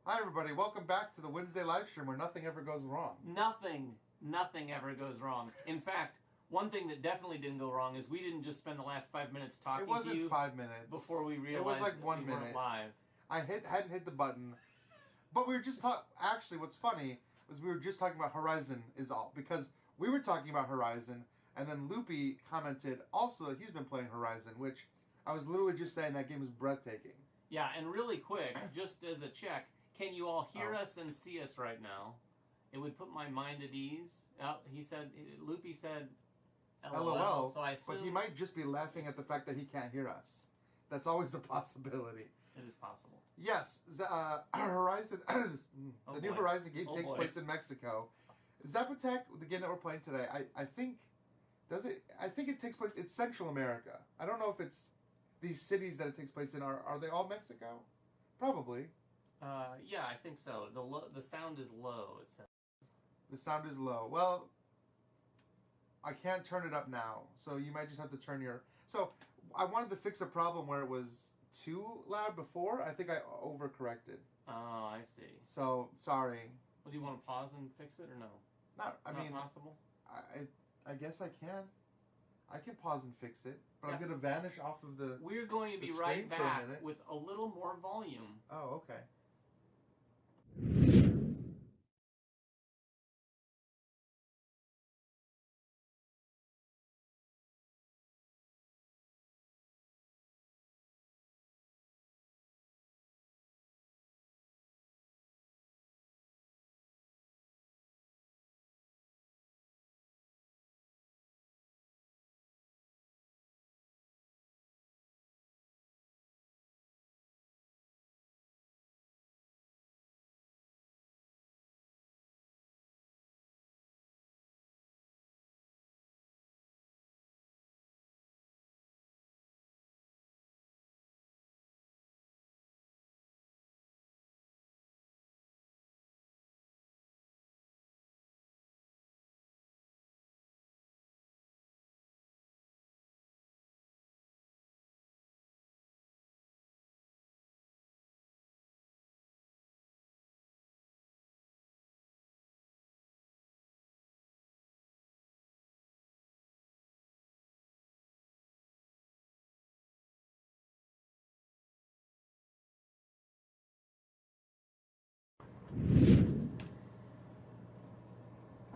Hi everybody, welcome back to the Wednesday live stream where nothing ever goes wrong. Nothing ever goes wrong. In fact, one thing that definitely didn't go wrong is we didn't just spend the last 5 minutes talking to you. It wasn't 5 minutes. Before we realized it was like that 1 we minute. weren't live. I hadn't hit the button, but we were just actually what's funny was we were just talking about Horizon is all, because we were talking about Horizon and then Loopy commented also that he's been playing Horizon, which I was literally just saying that game is breathtaking. Yeah, and really quick, just as a check, can you all hear us and see us right now? It would put my mind at ease. Loopy said LOL, so I assume... But he might just be laughing at the fact that he can't hear us. That's always a possibility. It is possible. Yes, Horizon, the new Horizon game takes place in Mexico. Zapotec, the game that we're playing today, I think it takes place, it's Central America. I don't know if it's these cities that it takes place in, are they all Mexico? Probably. Yeah, I think so. The sound is low, it says. The sound is low. Well, I can't turn it up now, so you might just have to turn your... So, I wanted to fix a problem where it was too loud before. I think I overcorrected. Oh, I see. So, sorry. Well, do you want to pause and fix it, or no? Not possible? I guess I can. I can pause and fix it, but I'm going to vanish off of the... We're going to be right back with a little more volume. Oh, okay.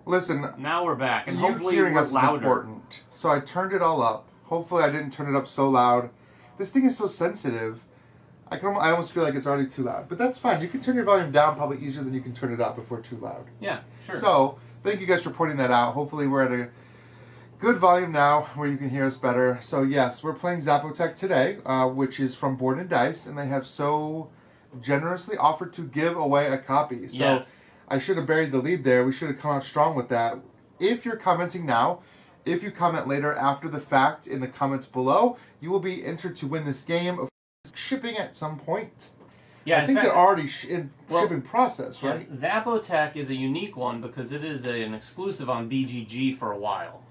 Listen, now we're back, and hopefully hearing us is important. So I turned it all up. Hopefully I didn't turn it up so loud. This thing is so sensitive. I almost feel like it's already too loud. But that's fine. You can turn your volume down probably easier than you can turn it up if we're too loud. Yeah, sure. So, thank you guys for pointing that out. Hopefully we're at a good volume now where you can hear us better. So yes, we're playing Zapotec today, which is from Board and Dice, and they have so generously offered to give away a copy. So yes. I should have buried the lead there. We should have come out strong with that. If you're commenting now, if you comment later after the fact in the comments below, you will be entered to win this game of shipping at some point. Yeah, I think they're already in shipping process, right? Yeah, Zapotec is a unique one because it is an exclusive on BGG for a while.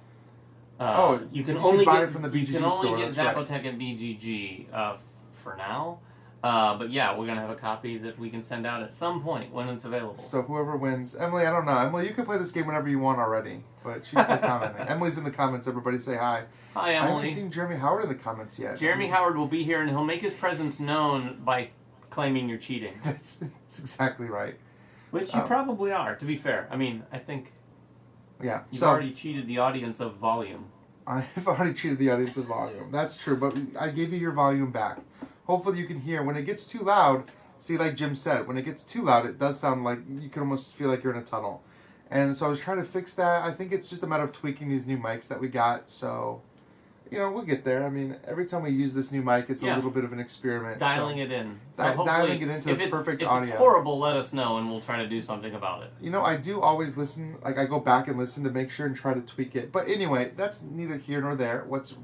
You can only buy it from the BGG store. You can only get Zapotec at BGG for now. But yeah, we're going to have a copy that we can send out at some point when it's available. So whoever wins... Emily, I don't know. Emily, you can play this game whenever you want already. But she's still commenting. Emily's in the comments. Everybody say hi. Hi, Emily. I haven't seen Jeremy Howard in the comments yet. Jeremy Howard will be here, and he'll make his presence known by claiming you're cheating. That's exactly right. Which you probably are, to be fair. I mean, I think... Yeah. You've already cheated the audience of volume. I've already cheated the audience of volume. That's true, but I gave you your volume back. Hopefully you can hear. When it gets too loud, see, like Jim said, when it gets too loud, it does sound like you can almost feel like you're in a tunnel. And so I was trying to fix that. I think it's just a matter of tweaking these new mics that we got. So, we'll get there. I mean, every time we use this new mic, it's a little bit of an experiment. Dialing it in. Dialing it into the perfect audio. If it's horrible, let us know, and we'll try to do something about it. I do always listen. Like, I go back and listen to make sure and try to tweak it. But anyway, that's neither here nor there. What's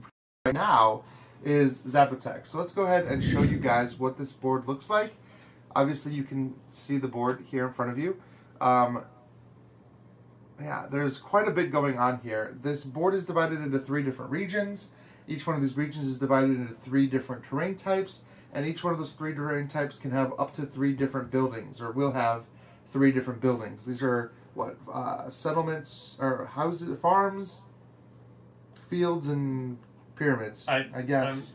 right now is Zapotec. So let's go ahead and show you guys what this board looks like. Obviously, you can see the board here in front of you. Yeah, there's quite a bit going on here. This board is divided into 3 different regions. Each one of these regions is divided into 3 different terrain types. and each one of those 3 terrain types can have up to 3 different buildings, or will have 3 different buildings. These are what settlements or houses, farms, fields, and pyramids. I guess.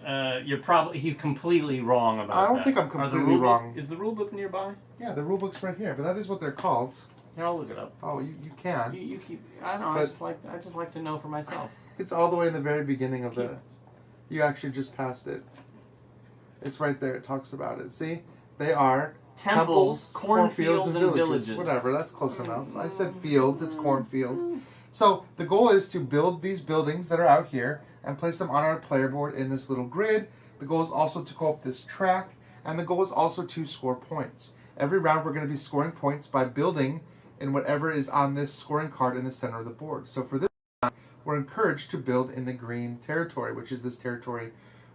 He's completely wrong about that. I don't think I'm completely wrong. Is the rule book nearby? Yeah, the rule book's right here, but that is what they're called. Here, I'll look it up. Oh, you can. You keep. I don't know. I just like to know for myself. It's all the way in the very beginning of the. You actually just passed it. It's right there. It talks about it. See, they are temples, cornfields, and villages. Whatever. That's close enough. I said fields. It's cornfield. So the goal is to build these buildings that are out here and place them on our player board in this little grid. The goal is also to go up this track, and the goal is also to score points. Every round we're going to be scoring points by building in whatever is on this scoring card in the center of the board. So for this round, we're encouraged to build in the green territory, which is this territory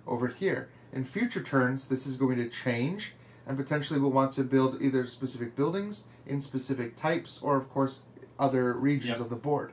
over here. In future turns, this is going to change, and potentially we'll want to build either specific buildings in specific types, or of course other regions of the board.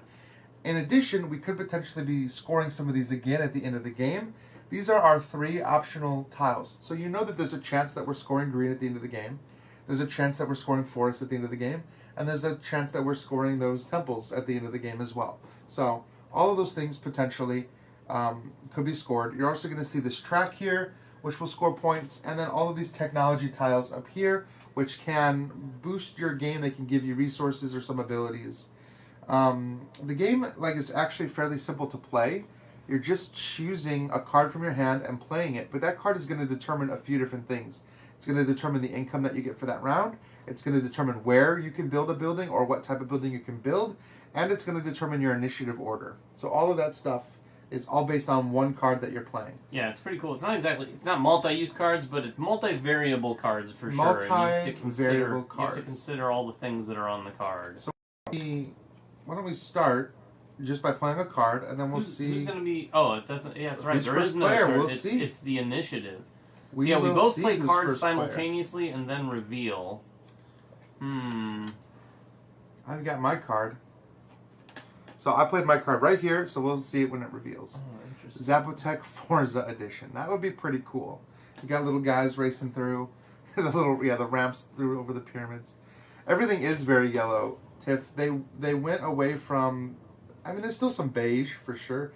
In addition, we could potentially be scoring some of these again at the end of the game. These are our 3 optional tiles. So you know that there's a chance that we're scoring green at the end of the game. There's a chance that we're scoring forest at the end of the game. And there's a chance that we're scoring those temples at the end of the game as well. So all of those things potentially could be scored. You're also going to see this track here, which will score points. And then all of these technology tiles up here, which can boost your game. They can give you resources or some abilities. The game is actually fairly simple to play. You're just choosing a card from your hand and playing it, but that card is going to determine a few different things. It's going to determine the income that you get for that round. It's going to determine where you can build a building or what type of building you can build, and it's going to determine your initiative order. So all of that stuff is all based on one card that you're playing. Yeah, it's pretty cool. It's not multi-use cards, but it's multi-variable cards for sure. Multi-variable cards. You have to consider all the things that are on the card. So why don't we start just by playing a card, and then we'll see. Who's going to be? Oh, that's right. Who's there first is no player? turn. We'll see. It's the initiative. We both play cards simultaneously and then reveal. I've got my card. So I played my card right here, so we'll see it when it reveals. Oh, interesting. Zapotec Forza Edition. That would be pretty cool. You got little guys racing through the ramps through over the pyramids. Everything is very yellow. Tiff, they went away from. I mean, there's still some beige for sure.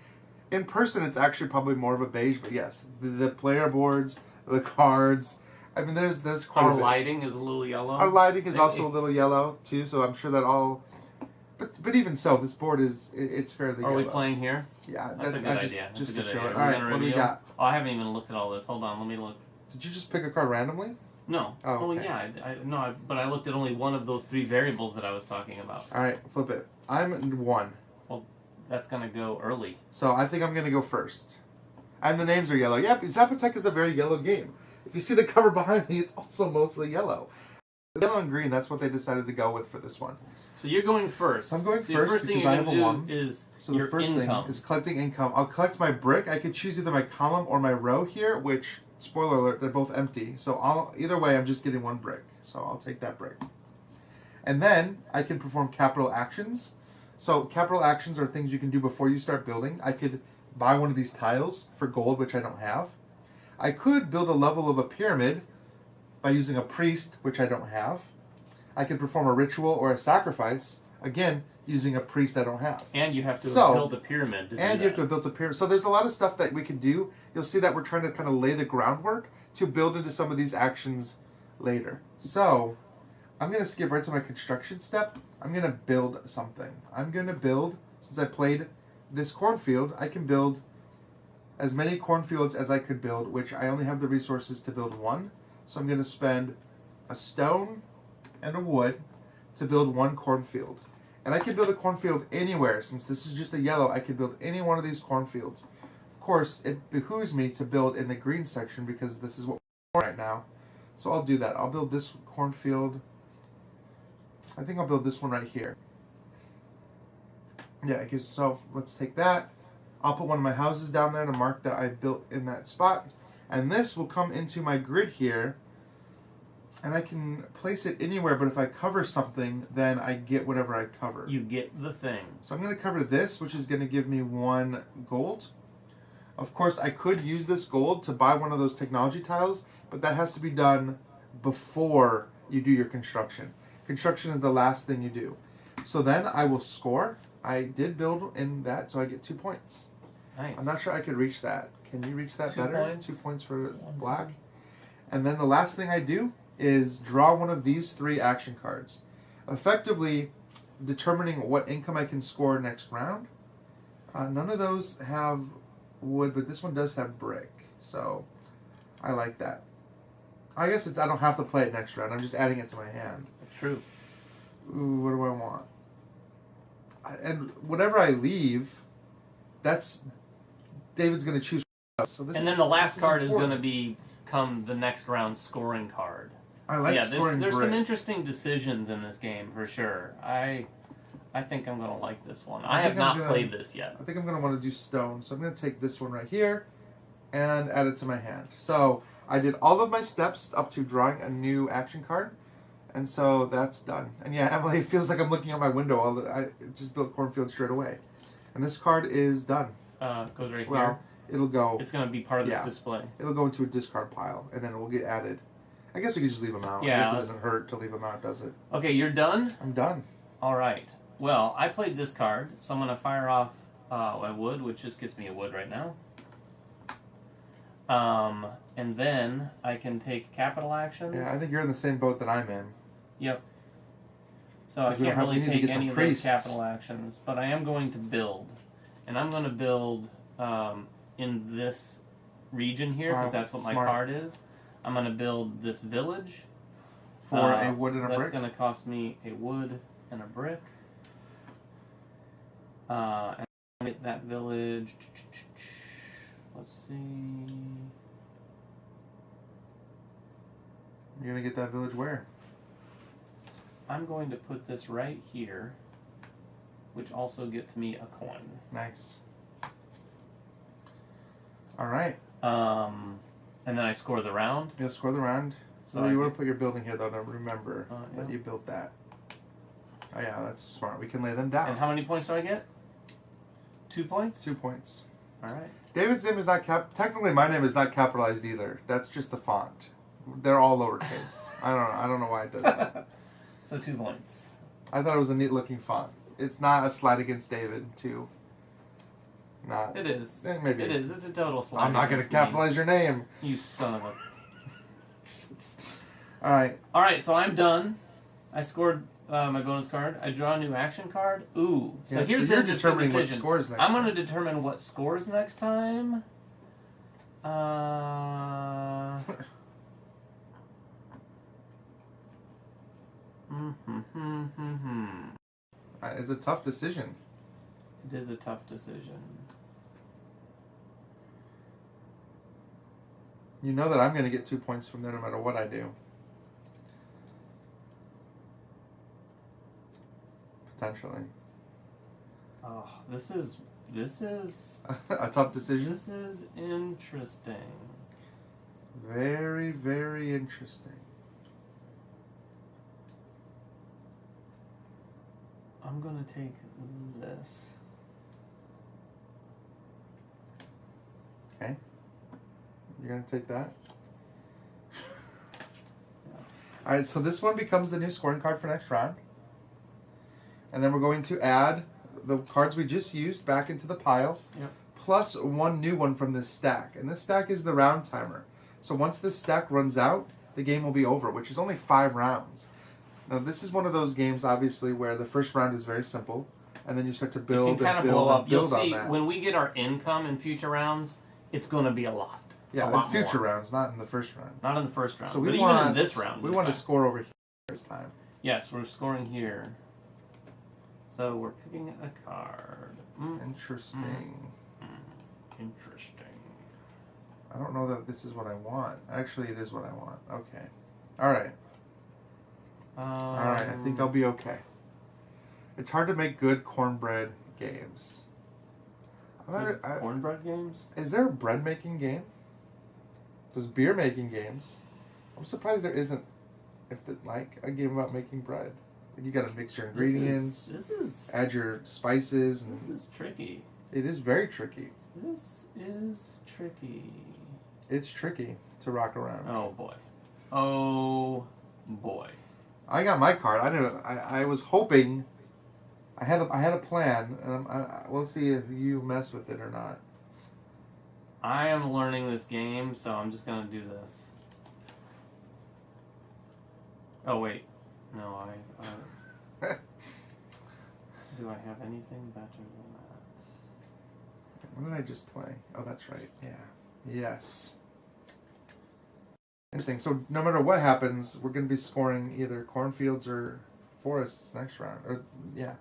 In person, it's actually probably more of a beige, but yes, the player boards, the cards. I mean, there's quite a bit. Our lighting is a little yellow. Our lighting is also a little yellow too, so I'm sure that all. But even so, this board it's fairly yellow. Are we playing here? Yeah, that's a good idea. Just to show idea. it. All right, what do we got? Oh, I haven't even looked at all this. Hold on, let me look. Did you just pick a card randomly? No. Oh, okay. yeah. But I looked at only one of those 3 variables that I was talking about. All right, flip it. I'm 1. Well, that's gonna go early. So I think I'm gonna go first. And the names are yellow. Yep, Zapotec is a very yellow game. If you see the cover behind me, it's also mostly yellow. Yellow and green, that's what they decided to go with for this one. So you're going first. So I'm going first because I have a 1. So the first thing is collecting income. I'll collect my brick. I could choose either my column or my row here, which, spoiler alert, they're both empty. So either way, I'm just getting 1 brick. So I'll take that brick. And then I can perform capital actions. So capital actions are things you can do before you start building. I could buy one of these tiles for gold, which I don't have. I could build a level of a pyramid by using a priest, which I don't have. I could perform a ritual or a sacrifice, again, using a priest I don't have. And you have to build a pyramid. You have to build a pyramid. So there's a lot of stuff that we can do. You'll see that we're trying to kind of lay the groundwork to build into some of these actions later. So I'm going to skip right to my construction step. I'm going to build something. I'm going to build, since I played this cornfield, I can build as many cornfields as I could build, which I only have the resources to build 1. So I'm going to spend a stone and a wood to build 1 cornfield. And I can build a cornfield anywhere. Since this is just a yellow, I can build any one of these cornfields. Of course, it behooves me to build in the green section because this is what we're doing right now. So I'll do that. I'll build this cornfield. I think I'll build this one right here. Yeah, I guess so. Let's take that. I'll put one of my houses down there to mark that I built in that spot. And this will come into my grid here. And I can place it anywhere, but if I cover something, then I get whatever I cover. You get the thing. So I'm going to cover this, which is going to give me 1 gold. Of course, I could use this gold to buy one of those technology tiles, but that has to be done before you do your construction. Construction is the last thing you do. So then I will score. I did build in that, so I get 2 points. Nice. I'm not sure I could reach that. Can you reach that 2 better? points. 2 points for black. And then the last thing I do is draw one of these 3 action cards, effectively determining what income I can score next round. None of those have wood, but this one does have brick, so I like that. I guess I don't have to play it next round. I'm just adding it to my hand. True. Ooh, what do I want? And whatever I leave, that's David's going to choose. So this and then the last card is going to become the next round's scoring card. I like scoring there's brick. some interesting decisions in this game for sure. I think I'm going to like this one. I have not played this yet. I think I'm going to want to do stone, so I'm going to take this one right here and add it to my hand. So I did all of my steps up to drawing a new action card, and so that's done. And yeah, Emily, it feels like I'm looking out my window. I just built cornfield straight away. And this card is done. Goes right well, here. It'll go. It's going to be part of this display. It'll go into a discard pile, and then it will get added. I guess we could just leave them out. Yeah. I guess it doesn't hurt to leave them out, does it? Okay, you're done? I'm done. All right. Well, I played this card, so I'm going to fire off a wood, which just gets me a wood right now. And then I can take capital actions. Yeah, I think you're in the same boat that I'm in. Yep. So I can't really take any of those capital actions, but I am going to build. And I'm going to build in this region here, because that's what my card is. I'm going to build this village. For a wood and a brick? That's going to cost me a wood and a brick. And get that village. Let's see. You're going to get that village where? I'm going to put this right here, which also gets me a coin. Nice. All right. And then I score the round. You'll score the round. So you want to put your building here, though. Don't remember that you built that. Oh, yeah, that's smart. We can lay them down. And how many points do I get? 2 points? 2 points. All right. David's name is not technically my name is not capitalized either. That's just the font. They're all lowercase. I don't know why it does that. So 2 points. I thought it was a neat looking font. It's not a slide against David, too. Not. It is. Maybe. It is. It's a total slide. I'm not going to capitalize your name. You son of a... All right. All right, so I'm done. I scored my bonus card. I draw a new action card. Ooh. So here's the determining what scores next time. I'm going to determine what scores next time. It's a tough decision. It is a tough decision. You know that I'm going to get 2 points from there no matter what I do. Potentially. Oh, this is a tough decision. This is interesting. Very, very interesting. I'm gonna take this. Okay. You're gonna take that? Yeah. Alright, so this one becomes the new scoring card for next round. And then we're going to add the cards we just used back into the pile. Yep. Plus one new one from this stack. And this stack is the round timer. So once this stack runs out, the game will be over, which is only 5 rounds. Now this is one of those games, obviously, where the first round is very simple, and then you start to build and build and build on that. You'll see, when we get our income in future rounds, it's going to be a lot. Yeah, in future rounds, not in the first round. Not in the first round, so but even in this round. We want to score over here this time. Yes, we're scoring here. So we're picking a card. Interesting. Interesting. I don't know that this is what I want. Actually, it is what I want. Okay. All right. Alright, I think I'll be okay. It's hard to make good cornbread games. Cornbread games? Is there a bread making game? There's beer making games. I'm surprised there isn't a game about making bread. You gotta mix your ingredients. This is add your spices. This is tricky. It is very tricky. This is tricky. It's tricky to rock around. Oh boy. Oh boy. I got my card. I was hoping. I had a plan, and we'll see if you mess with it or not. I am learning this game, so I'm just gonna do this. Oh wait, no, I do I have anything better than that? What did I just play? Oh, that's right. Yeah. Yes. Interesting. So no matter what happens, we're going to be scoring either cornfields or forests next round. Or yeah.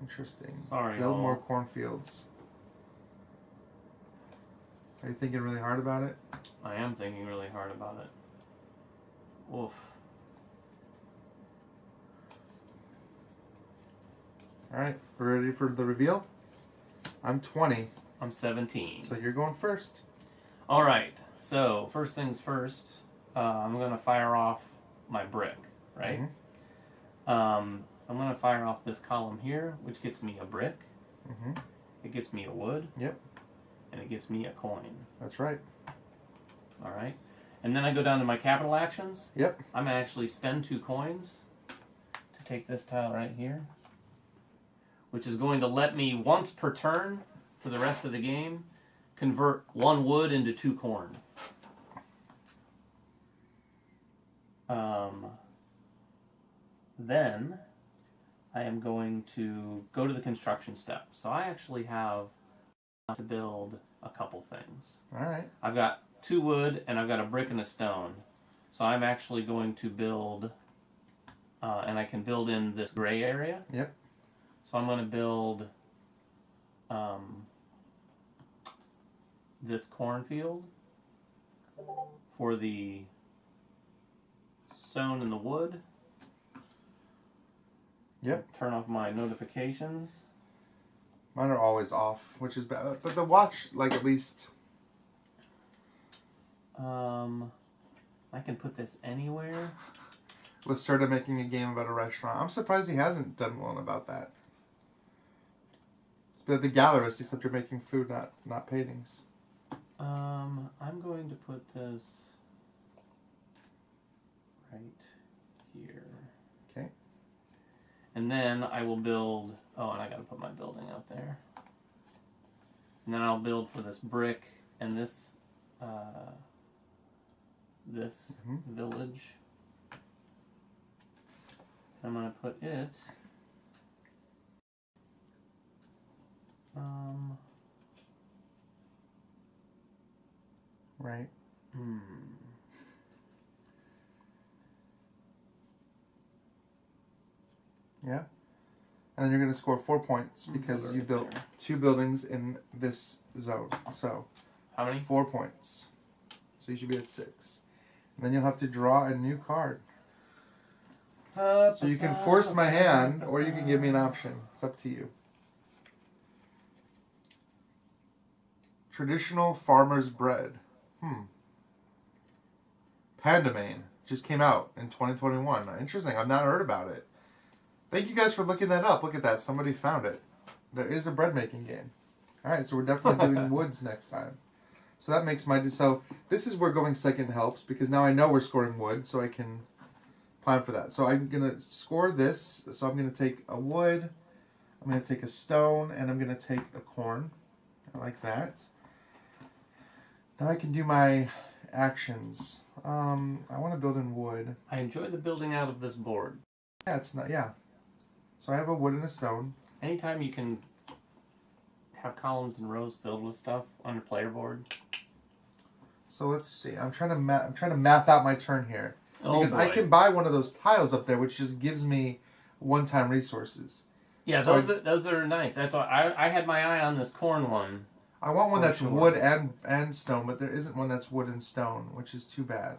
Interesting. Sorry. Build more cornfields. Are you thinking really hard about it? I am thinking really hard about it. Oof. All right, we're ready for the reveal? I'm 20. I'm 17. So you're going first. All right. So first things first, I'm going to fire off my brick, right? Mm-hmm. So I'm going to fire off this column here, which gets me a brick. Mm-hmm. It gets me a wood. Yep. And it gets me a coin. That's right. All right. And then I go down to my capital actions. Yep. I'm going to actually spend 2 coins to take this tile right here, which is going to let me, once per turn for the rest of the game, convert 1 wood into 2 corn. Then I am going to go to the construction step. So I actually have to build a couple things. All right. I've got 2 wood and I've got a brick and a stone. So I'm actually going to build, and I can build in this gray area. Yep. So I'm going to build this cornfield for the stone and the wood. Yep. Turn off my notifications. Mine are always off, which is bad. But the watch, like, at least... I can put this anywhere. Let's start making a game about a restaurant. I'm surprised he hasn't done one about that. It's been the gallerist, except you're making food, not paintings. I'm going to put this right here. Okay. And then I will build... Oh, and I gotta put my building out there. And then I'll build for this brick and this village. I'm gonna put it right. Yeah. And then you're going to score 4 points because you built 2 buildings in this zone. So, how many? 4 points. So you should be at 6. And then you'll have to draw a new card. So you can force my hand, or you can give me an option. It's up to you. Traditional farmer's bread. Pandamane just came out in 2021. Interesting. I've not heard about it. Thank you guys for looking that up. Look at that. Somebody found it. There is a bread making game. All right, so we're definitely doing woods next time. So that makes my... So this is where going second helps, because now I know we're scoring wood, so I can plan for that. So I'm going to score this. So I'm going to take a wood, I'm going to take a stone, and I'm going to take a corn. I like that. Now I can do my actions. I want to build in wood. I enjoy the building out of this board. Yeah, it's not... Yeah. So I have a wood and a stone. Anytime you can have columns and rows filled with stuff on your player board. So let's see. I'm trying to math out my turn here, because I can buy one of those tiles up there, which just gives me one-time resources. Yeah, so those are nice. That's why I had my eye on this corn one. I want one that's wood and stone, but there isn't one that's wood and stone, which is too bad.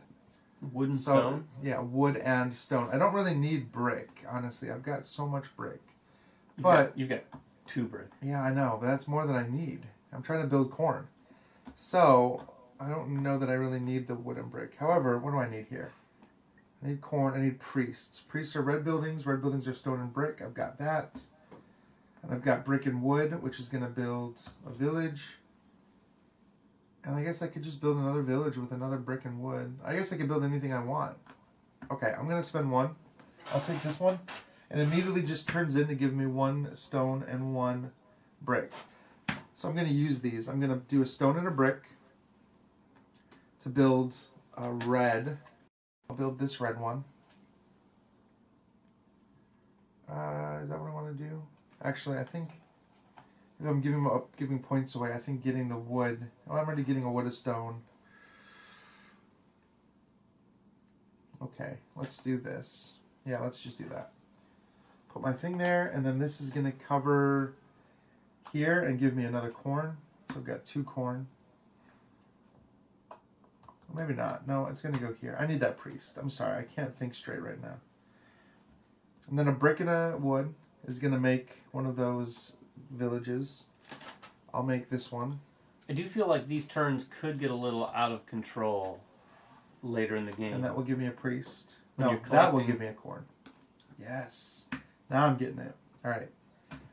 Wood and stone? Yeah, wood and stone. I don't really need brick, honestly. I've got so much brick. But you've got 2 brick. Yeah, I know, but that's more than I need. I'm trying to build corn. So, I don't know that I really need the wood and brick. However, what do I need here? I need corn, I need priests. Priests are red buildings are stone and brick. I've got that. And I've got brick and wood, which is going to build a village. And I guess I could just build another village with another brick and wood. I guess I could build anything I want. Okay, I'm going to spend 1. I'll take this one. And immediately just turns in to give me 1 stone and 1 brick. So I'm going to use these. I'm going to do a stone and a brick to build a red. I'll build this red one. Is that what I want to do? Actually, I think if I'm giving points away, I think getting the wood. Oh, I'm already getting a wood, a stone. Okay, let's do this. Yeah, let's just do that. Put my thing there, and then this is going to cover here and give me another corn. So I've got 2 corn. Maybe not. No, it's going to go here. I need that priest. I'm sorry. I can't think straight right now. And then a brick and a wood is going to make one of those villages. I'll make this one. I do feel like these turns could get a little out of control later in the game. And that will give me a priest. No, that will give me a corn. Yes. Now I'm getting it. All right.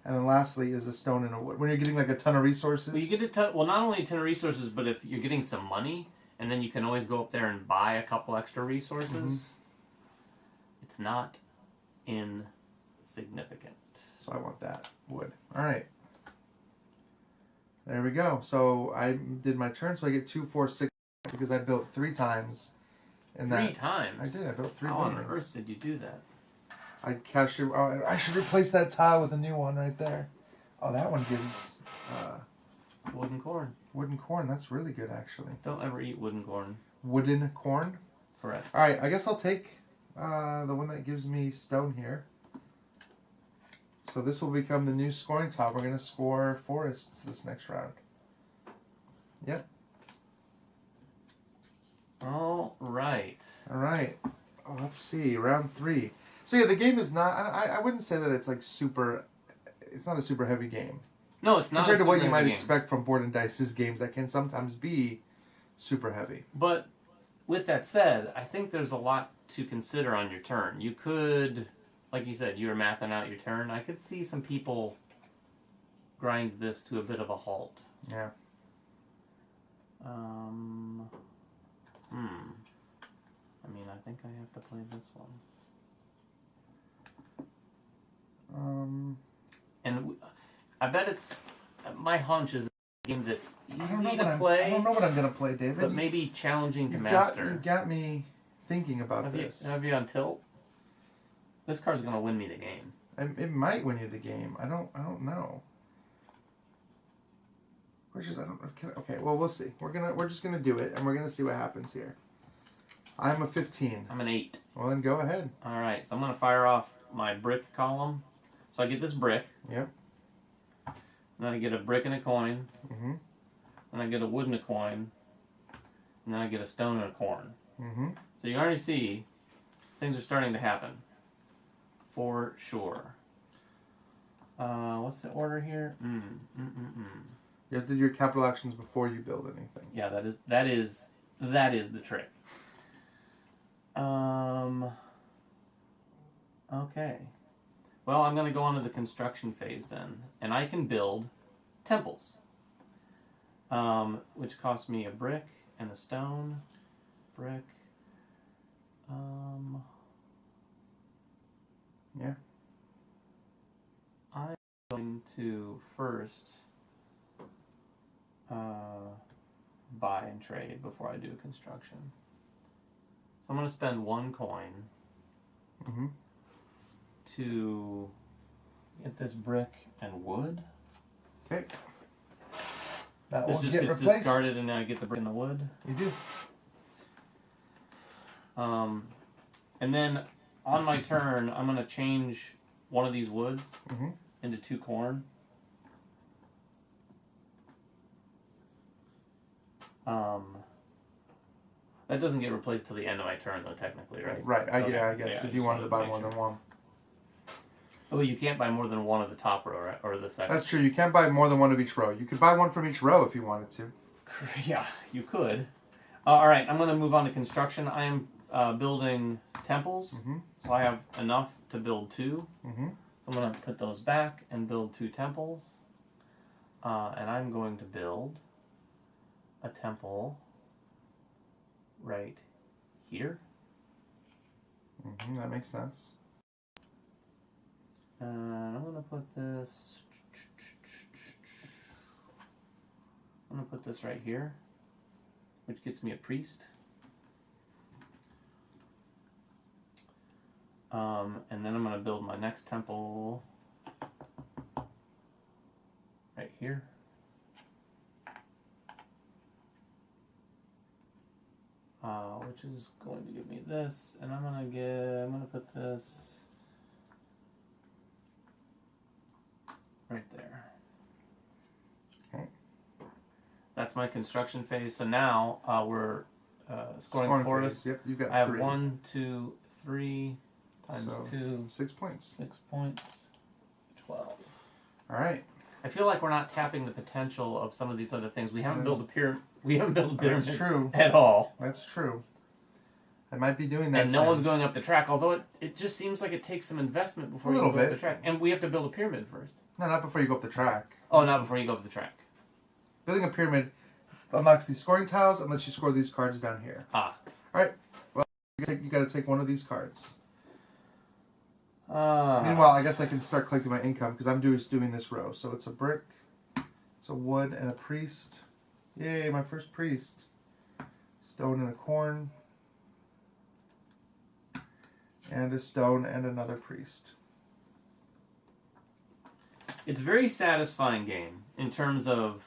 And then lastly is a stone and a wood. When you're getting like a ton of resources. Well, you get a ton, well, not only a ton of resources, but if you're getting some money, and then you can always go up there and buy a couple extra resources, it's not insignificant. So I want that wood. All right. There we go. So I did my turn, so I get 2, 4, 6 because I built 3 times. And 3 times? I did. I built 3 How buildings. on earth did you do that? I should replace that tile with a new one right there. Oh, that one gives wooden corn. Wooden corn. That's really good, actually. Don't ever eat wooden corn. Wooden corn? Correct. All right. I guess I'll take the one that gives me stone here. So this will become the new scoring tile. We're going to score forests this next round. Yep. All right. All right. Oh, let's see. Round 3. So yeah, the game is not. I wouldn't say that it's like super. It's not a super heavy game. No, it's not. Compared to what you might expect from Board and Dice's games that can sometimes be super heavy. But with that said, I think there's a lot to consider on your turn. You could, like you said, you were mathing out your turn. I could see some people grind this to a bit of a halt. Yeah. I mean, I think I have to play this one. And I bet it's, my hunch is a game that's easy to play. I don't know what I'm going to play, David. But maybe challenging to master. You got me thinking about this. Have you on tilt? This card's going to win me the game. It might win you the game. I don't know. Okay, well, we'll see. We're just gonna do it, and we're gonna see what happens here. I'm a 15. I'm an 8. Well, then go ahead. All right, so I'm gonna fire off my brick column. So I get this brick. Yep. And then I get a brick and a coin. Mm-hmm. And I get a wood and a coin. And then I get a stone and a corn. Mm-hmm. So you already see things are starting to happen. For sure. What's the order here? You have to do your capital actions before you build anything. Yeah, that is the trick. Okay. Well, I'm going to go on to the construction phase then. And I can build temples. Which cost me a brick and a stone. Brick. Yeah. I'm going to first buy and trade before I do construction. So I'm going to spend 1 coin to get this brick and wood. Okay. That this will just get gets replaced. discarded and then I get the brick and the wood. You do. And then on my turn, I'm going to change one of these woods into 2 corn. That doesn't get replaced till the end of my turn, though, technically, right? Right. I guess if you wanted to buy more than one. Oh, you can't buy more than one of the top row, right? Or the second. That's true. You can't buy more than one of each row. You could buy one from each row if you wanted to. Yeah, you could. All right, I'm going to move on to construction. I am building temples, so I have enough to build 2. So I'm going to put those back and build 2 temples. And I'm going to build a temple right here. That makes sense. And I'm going to put this... I'm going to put this right here, which gets me a priest. And then I'm going to build my next temple right here. Which is going to give me this, and I'm gonna put this right there. Okay. That's my construction phase. So now we're scoring forests. Yep, you got 3. I have 1, 2, 3 times so 2. 6 points. 6 points. 12. All right. I feel like we're not tapping the potential of some of these other things. We haven't built a pyramid. We haven't built a pyramid. That's true. At all. That's true. I might be doing that. And no one's going up the track, although it just seems like it takes some investment before you go up the track. And we have to build a pyramid first. No, not before you go up the track. Oh, not before you go up the track. Building a pyramid unlocks these scoring tiles and lets you score these cards down here. Ah. All right. Well, you got to take one of these cards. Meanwhile, I guess I can start collecting my income because I'm doing this row. So it's a brick, it's a wood, and a priest. Yay, my first priest. Stone and a corn. And a stone and another priest. It's a very satisfying game in terms of,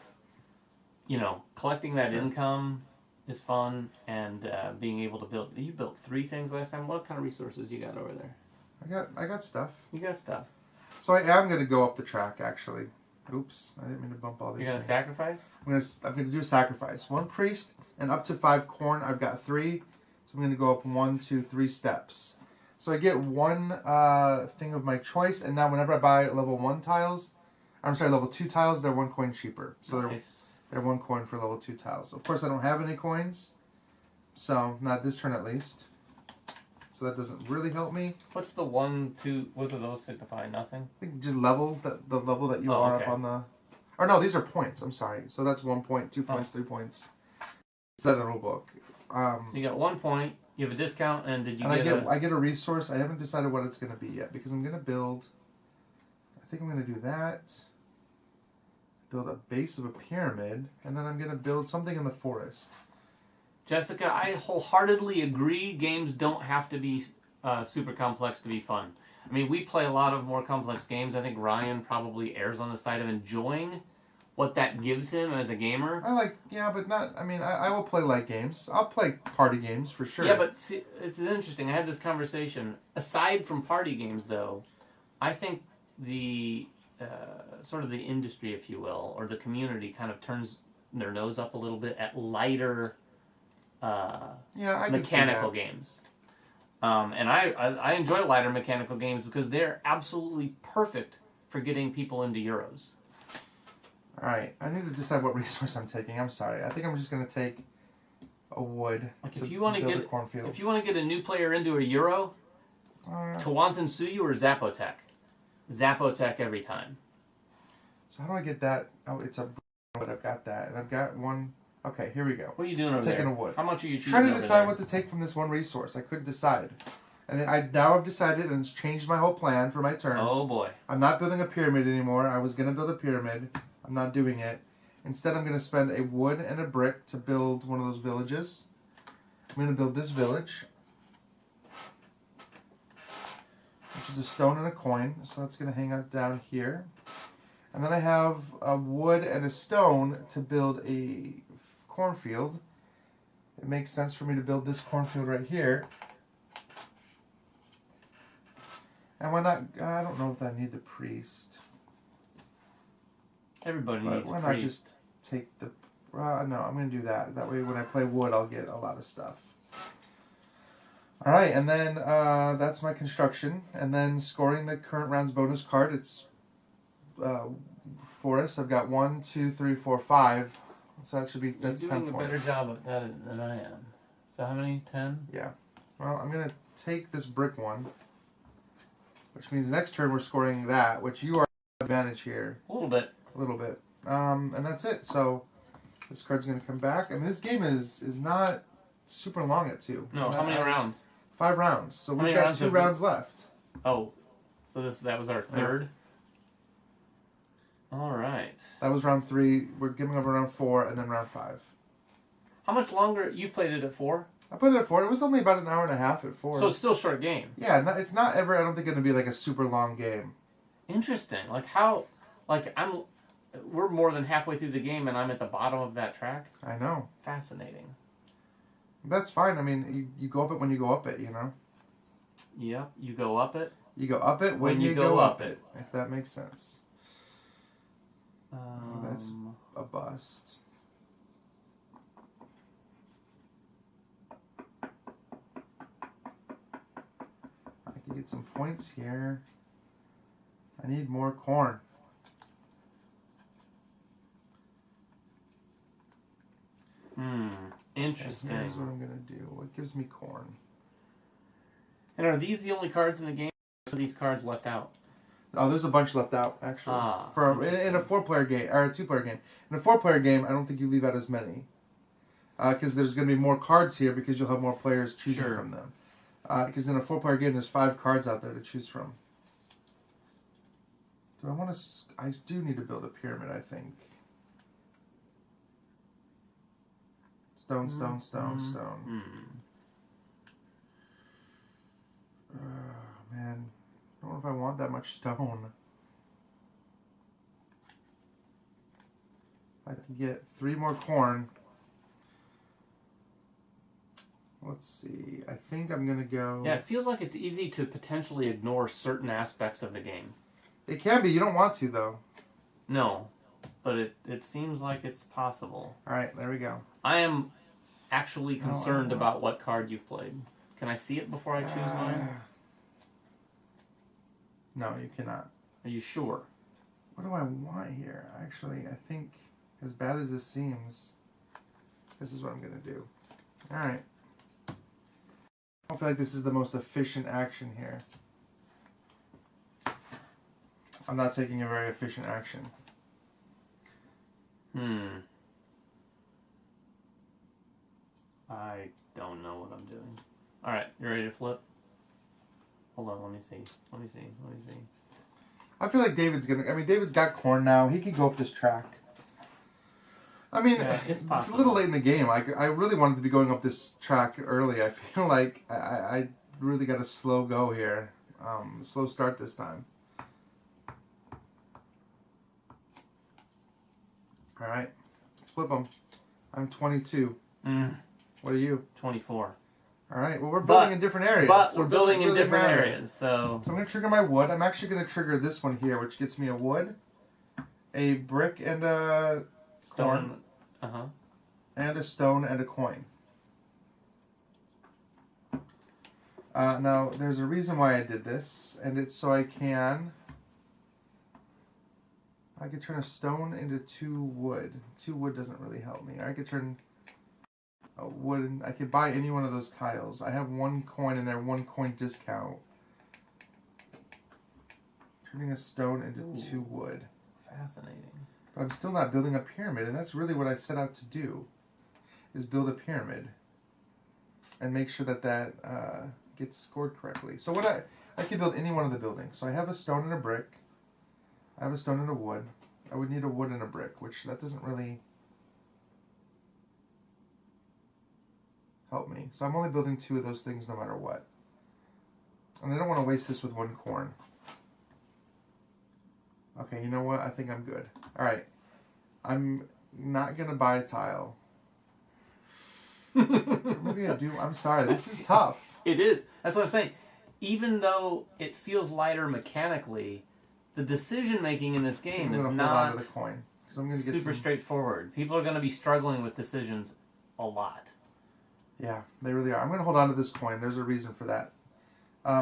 collecting that income is fun and being able to build. You built 3 things last time. What kind of resources you got over there? I got stuff. You got stuff. So I am going to go up the track, actually. Oops, I didn't mean to bump all these. You're going to sacrifice? I'm going to do a sacrifice. 1 priest and up to 5 corn. I've got 3, so I'm going to go up 1, 2, 3 steps. So I get 1 thing of my choice, and now whenever I buy level 1 tiles, level 2 tiles, they're 1 coin cheaper. So nice. they're 1 coin for level 2 tiles. Of course, I don't have any coins, so not this turn at least. So that doesn't really help me. What's the 1, 2? What do those signify? Nothing. I think just level the level that you are up on the. Or no, these are points. I'm sorry. So that's 1 point, 2 points, 3 points. It's in the rule book. So you got 1 point. You have a discount, and did you get? I get a resource. I haven't decided what it's going to be yet because I'm going to build. I think I'm going to do that. Build a base of a pyramid, and then I'm going to build something in the forest. Jessica, I wholeheartedly agree. Games don't have to be super complex to be fun. I mean, we play a lot of more complex games. I think Ryan probably errs on the side of enjoying what that gives him as a gamer. But not, I will play light games. I'll play party games for sure. Yeah, but see, it's interesting. I had this conversation. Aside from party games, though, I think the sort of the industry, if you will, or the community kind of turns their nose up a little bit at lighter mechanical games. And I enjoy lighter mechanical games because they're absolutely perfect for getting people into Euros. Alright, I need to decide what resource I'm taking. I'm sorry. I think I'm just going to take a wood if you want to get cornfield. If you want to get a new player into a Euro, Tawantinsuyu or Zapotec. Zapotec every time. So how do I get that? Oh, it's a wood. I've got that. And I've got 1... Okay, here we go. What are you doing over there? Taking a wood. How much are you choosing trying to decide what to take from this 1 resource. I couldn't decide. And now I've decided, and it's changed my whole plan for my turn. Oh boy. I'm not building a pyramid anymore. I was going to build a pyramid. I'm not doing it. Instead, I'm going to spend a wood and a brick to build one of those villages. I'm going to build this village, which is a stone and a coin. So that's going to hang out down here. And then I have a wood and a stone to build a cornfield. It makes sense for me to build this cornfield right here. And why not? I don't know if I need the priest. Everybody needs a priest. Why not just take the... no, I'm going to do that. That way when I play wood, I'll get a lot of stuff. Alright, and then that's my construction. And then scoring the current round's bonus card. It's forest. I've got 1, 2, 3, 4, 5. So that should be... That's 10 points. You're doing a better job at that than I am. So how many? 10? Yeah. Well, I'm going to take this brick one. Which means next turn we're scoring that, which you are at advantage here. A little bit. A little bit. And that's it. So this card's going to come back. I mean, this game is not super long at 2. No, how many rounds? 5 rounds. So we've got 2 rounds left. Oh, so that was our third? Yeah. All right. That was round 3. We're giving up round 4 and then round 5. How much longer? You've played it at 4? I played it at 4. It was only about an hour and a half at 4. So it's still a short game. Yeah, it's not ever, I don't think, going to be like a super long game. Interesting. Like how, like we're more than halfway through the game and I'm at the bottom of that track. I know. Fascinating. That's fine. I mean, you go up it when you go up it, you know? Yep, you go up it. You go up it when you go up it. If that makes sense. That's a bust. I can get some points here. I need more corn. Interesting. And here's what I'm going to do. What gives me corn? And are these the only cards in the game? Or are these cards left out? Oh, there's a bunch left out, actually. In a 4-player game, or a 2-player game. In a 4-player game, I don't think you leave out as many. Because there's going to be more cards here because you'll have more players choosing from them. Because in a 4-player game, there's 5 cards out there to choose from. Do I want to... I do need to build a pyramid, I think. Stone, stone, stone, stone. Man. I don't know if I want that much stone. I can get 3 more corn. Let's see. I think I'm going to go... Yeah, it feels like it's easy to potentially ignore certain aspects of the game. It can be. You don't want to, though. No, but it seems like it's possible. All right, there we go. I am actually concerned about what card you've played. Can I see it before I choose mine? No, you cannot. Are you sure? What do I want here? Actually, I think, as bad as this seems, this is what I'm going to do. All right. I don't feel like this is the most efficient action here. I'm not taking a very efficient action. I don't know what I'm doing. All right, you ready to flip? Hold on, let me see. Let me see. I feel like David's gonna... I mean, David's got corn now. He can go up this track. I mean, yeah, it's a little late in the game. Like, I really wanted to be going up this track early. I feel like I really got a slow go here. Slow start this time. All right. Let's flip them. I'm 22. What are you? 24. All right. Well, we're building in different areas. But we're building in different areas, so... So I'm going to trigger my wood. I'm actually going to trigger this one here, which gets me a wood, a brick, and a stone. And a stone and a coin. Now, there's a reason why I did this, and it's so I can turn a stone into 2 wood. 2 wood doesn't really help me. I could turn... wood. I could buy any one of those tiles. I have 1 coin in there, 1 coin discount. Turning a stone into 2 wood. Fascinating. But I'm still not building a pyramid, and that's really what I set out to do, is build a pyramid. And make sure that gets scored correctly. So what I can build any one of the buildings. So I have a stone and a brick. I have a stone and a wood. I would need a wood and a brick, which that doesn't really... help me. So I'm only building 2 of those things no matter what. And I don't want to waste this with 1 corn. Okay, you know what? I think I'm good. Alright. I'm not going to buy a tile. Maybe I do. I'm sorry. This is tough. It is. That's what I'm saying. Even though it feels lighter mechanically, the decision making in this game is not the coin, I'm gonna get super straightforward. People are going to be struggling with decisions a lot. Yeah, they really are. I'm going to hold on to this coin. There's a reason for that.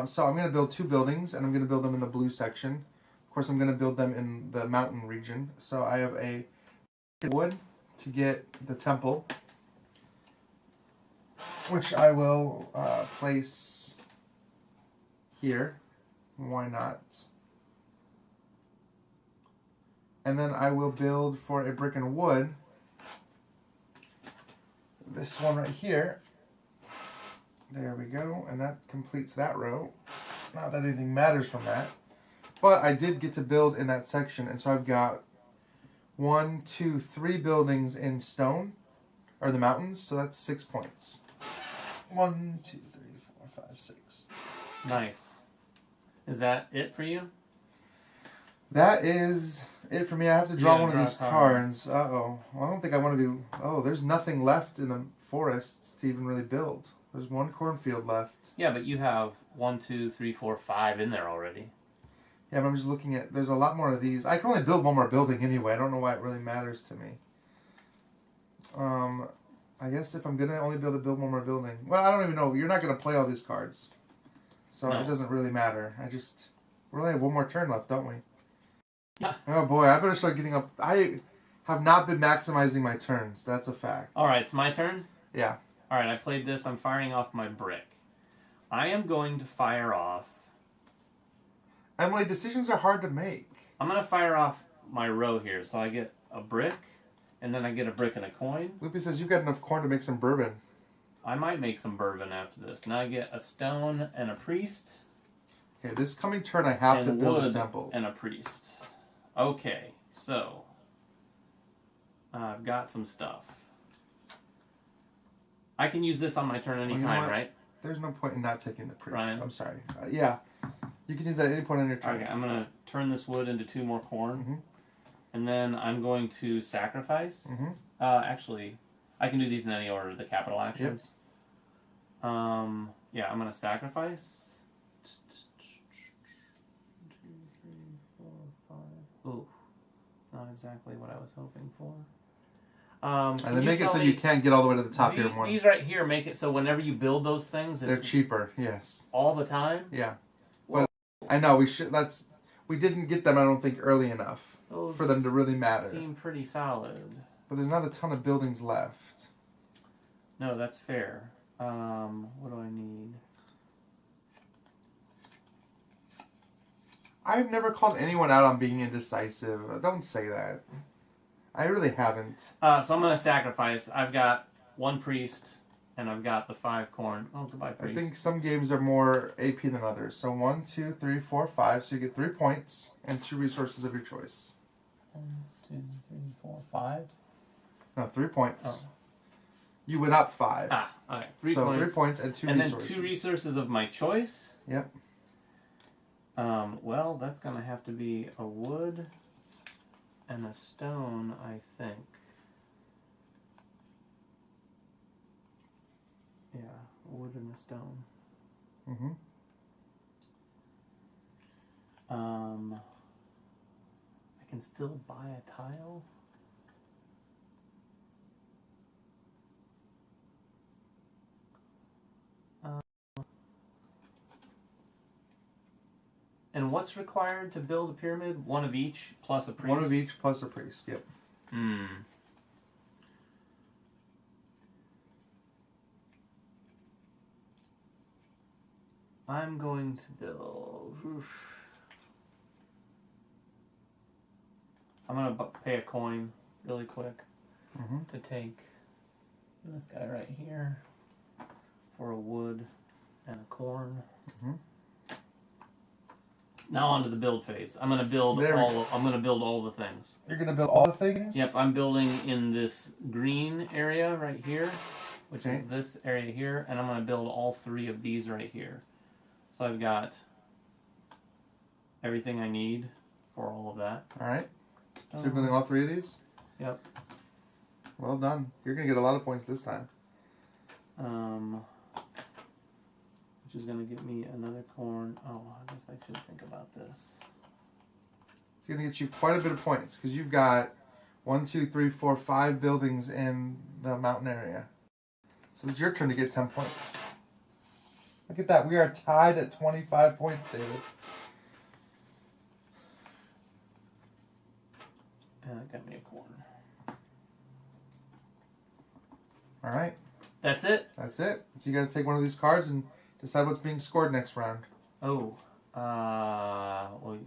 So I'm going to build 2 buildings, and I'm going to build them in the blue section. Of course, I'm going to build them in the mountain region. So I have a wood to get the temple, which I will place here. Why not? And then I will build for a brick and wood. This one right here. There we go. And that completes that row. Not that anything matters from that. But I did get to build in that section. And so I've got 1, 2, 3 buildings in stone. Or the mountains. So that's 6 points. 1, 2, 3, 4, 5, 6. Nice. Is that it for you? That is it for me. I have to draw one of these cards. Uh-oh. Well, I don't think I want to be... Oh, there's nothing left in the forests to even really build. There's 1 cornfield left. Yeah, but you have 1, 2, 3, 4, 5 in there already. Yeah, but I'm just looking at... There's a lot more of these. I can only build 1 more building anyway. I don't know why it really matters to me. I guess if I'm going to only be able to build 1 more building... Well, I don't even know. You're not going to play all these cards. So it doesn't really matter. We only have 1 more turn left, don't we? Oh boy, I better start getting up. I have not been maximizing my turns. That's a fact. Alright, it's my turn? Yeah. Alright, I played this. I'm firing off my brick. I am going to fire off... Emily, decisions are hard to make. I'm going to fire off my row here. So I get a brick, and then I get a brick and a coin. Loopy says you've got enough corn to make some bourbon. I might make some bourbon after this. Now I get a stone and a priest. Okay, this coming turn I have to build a temple. And a priest. Okay, so I've got some stuff. I can use this on my turn anytime, right? There's no point in not taking the priest. Ryan? I'm sorry. Yeah, you can use that at any point on your turn. Okay, I'm going to turn this wood into 2 more corn. Mm-hmm. And then I'm going to sacrifice. Mm-hmm. Actually, I can do these in any order, the capital actions. Yep. Yeah, I'm going to sacrifice. 2, 3, 4, 5. Ooh, it's not exactly what I was hoping for. And then make it so you can't get all the way to the top here in 1. These right here make it so whenever you build those things, they're cheaper. Yes. All the time. Yeah. But I know we should. We didn't get them. I don't think early enough for them to really matter. Seem pretty solid. But there's not a ton of buildings left. No, that's fair. What do I need? I've never called anyone out on being indecisive. Don't say that. I really haven't. So I'm going to sacrifice. I've got 1 priest, and I've got the 5 corn. Oh, goodbye, priest. I think some games are more AP than others. So 1, 2, 3, 4, 5. So you get 3 points and 2 resources of your choice. 1, 2, 3, 4, 5. No, 3 points. Oh. You went up 5. Ah, okay. 3 so points. 3 points and 2 resources. And then 2 resources of my choice. Yep. Well, that's going to have to be a wood and a stone, I think. Yeah, a wood and a stone. Mm-hmm. I can still buy a tile. And what's required to build a pyramid? 1 of each plus a priest? 1 of each plus a priest, yep. Hmm. I'm going to build... I'm going to pay a coin really quick to take this guy right here for a wood and a corn. Mm-hmm. Now onto the build phase. I'm gonna build all the things. You're gonna build all the things? Yep, I'm building in this green area right here, which is this area here, and I'm gonna build all 3 of these right here. So I've got everything I need for all of that. Alright. So you're building all 3 of these? Yep. Well done. You're gonna get a lot of points this time. Which is going to give me another corn. Oh, I guess I should think about this. It's going to get you quite a bit of points because you've got 1, 2, 3, 4, 5 buildings in the mountain area. So it's your turn to get 10 points. Look at that. We are tied at 25 points, David. And that got me a corn. All right. That's it? That's it. So you got to take one of these cards and decide what's being scored next round. Oh. Well,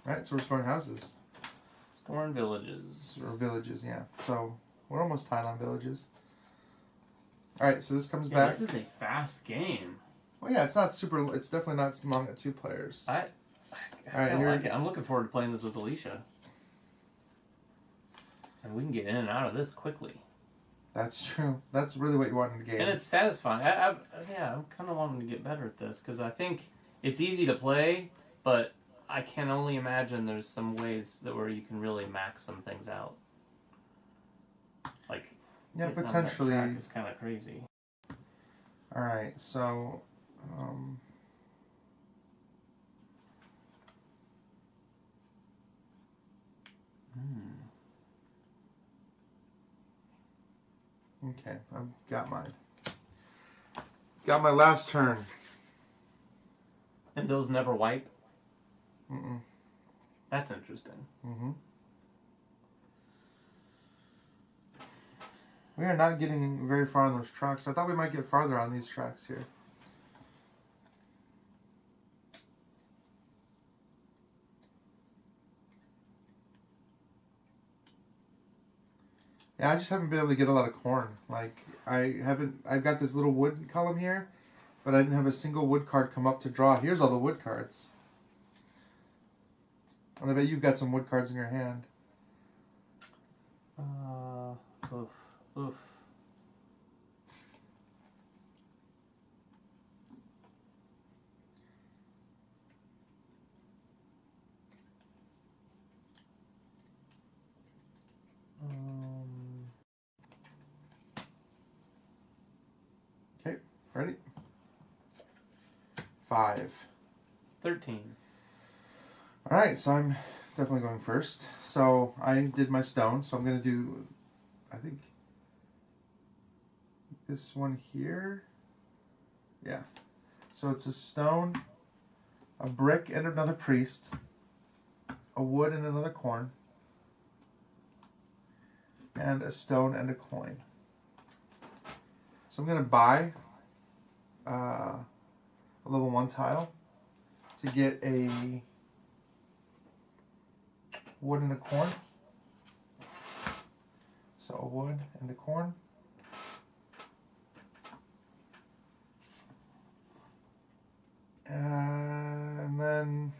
Right, so we're scoring houses. Scoring villages. Or villages, yeah. So we're almost fine on villages. Alright, so this comes Yeah, back. This is a fast game. Well, yeah, it's not super. It's definitely not long at 2 players. I like it. I'm looking forward to playing this with Alicia. And we can get in and out of this quickly. That's true. That's really what you want in the game. And it's satisfying. I'm kind of wanting to get better at this because I think it's easy to play, but I can only imagine there's some ways where you can really max some things out. Like, yeah, potentially. It's kind of crazy. All right, so. Okay, I've got mine. Got my last turn. And those never wipe? Mm-mm. That's interesting. Mm-hmm. We are not getting very far on those tracks. I thought we might get farther on these tracks here. Yeah, I just haven't been able to get a lot of corn. Like, I've got this little wood column here, but I didn't have a single wood card come up to draw. Here's all the wood cards. And I bet you've got some wood cards in your hand. Oof. Okay, ready? 5. 13. Alright, so I'm definitely going first. So I did my stone, so I'm going to do, I think, this one here. Yeah. So it's a stone, a brick and another priest, a wood and another corn, and a stone and a coin. So I'm going to buy a level 1 tile to get a wood and a corn. So a wood and a corn. And then,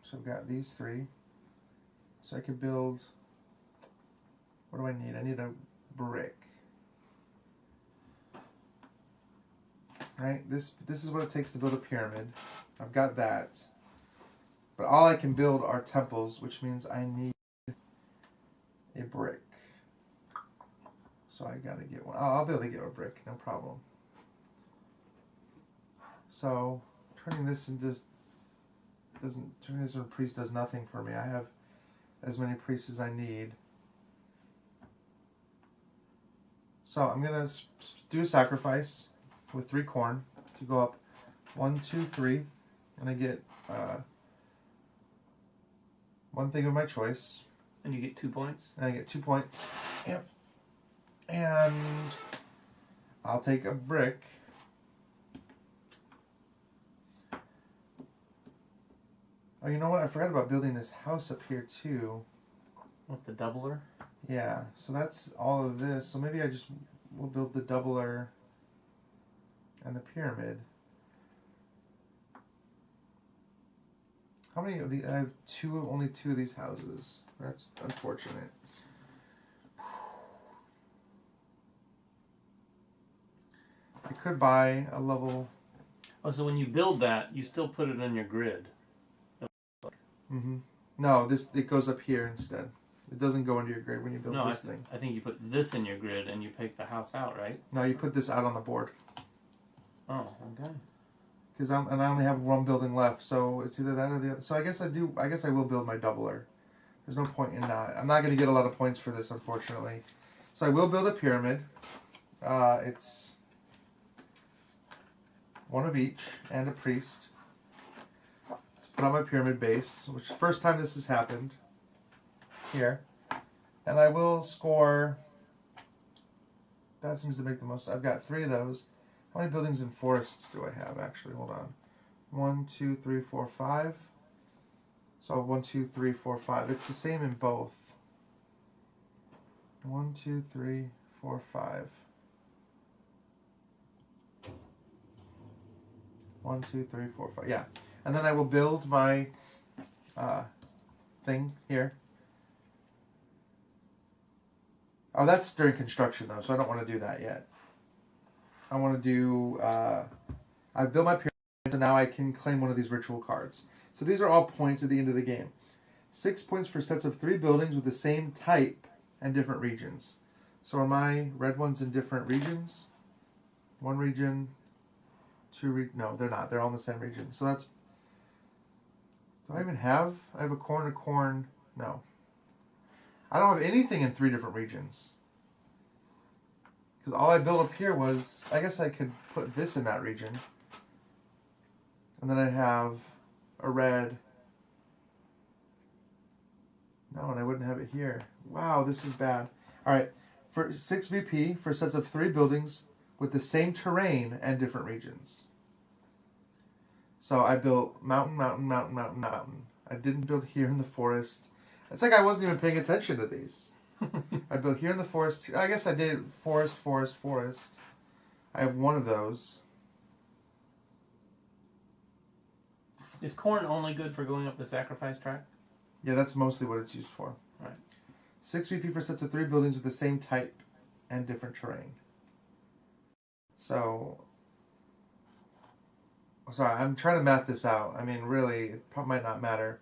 so I've got these 3. So I could build, what do I need? I need a brick. Right? This is what it takes to build a pyramid. I've got that. But all I can build are temples, which means I need a brick. So I gotta get one. I'll be able to get a brick, no problem. So turning this into a priest does nothing for me. I have as many priests as I need. So I'm gonna do a sacrifice with 3 corn to go up 1, 2, 3, and I get 1 thing of my choice. And you get 2 points? And I get 2 points. Yep. And I'll take a brick. Oh, you know what? I forgot about building this house up here too. With the doubler? Yeah, so that's all of this. So maybe we'll build the doubler and the pyramid. How many of these? I have only 2 of these houses. That's unfortunate. I could buy a level. Oh, so when you build that, you still put it on your grid. Mm-hmm. No, it goes up here instead. It doesn't go into your grid when you build this thing. I think you put this in your grid and you pick the house out, right? No, you put this out on the board. Oh, okay. Because I only have 1 building left, so it's either that or the other. So I guess I will build my doubler. There's no point in not. I'm not going to get a lot of points for this, unfortunately. So I will build a pyramid. It's 1 of each and a priest to put on my pyramid base, which is the first time this has happened. here. And I will score... That seems to make the most. I've got 3 of those. How many buildings and forests do I have, actually? Hold on. 1, 2, 3, 4, 5. So 1, 2, 3, 4, 5. It's the same in both. 1, 2, 3, 4, 5. 1, 2, 3, 4, 5. Yeah. And then I will build my thing here. Oh, that's during construction, though, so I don't want to do that yet. I want to do... I've built my pyramid, so now I can claim one of these ritual cards. So these are all points at the end of the game. 6 points for sets of 3 buildings with the same type and different regions. So are my red ones in different regions? 1 region, 2 no, they're not. They're all in the same region. So that's... Do I even have... I have a corn to corn... No. I don't have anything in 3 different regions. Because all I built up here was... I guess I could put this in that region. And then I have a red... No, and I wouldn't have it here. Wow, this is bad. Alright, for 6 VP for sets of 3 buildings with the same terrain and different regions. So I built mountain, mountain, mountain, mountain, mountain. I didn't build here in the forest. It's like I wasn't even paying attention to these. I built here in the forest. I guess I did forest, forest, forest. I have 1 of those. Is corn only good for going up the sacrifice track? Yeah, that's mostly what it's used for. Right. 6 VP for sets of 3 buildings with the same type and different terrain. So, sorry, I'm trying to math this out. I mean, really, it might not matter.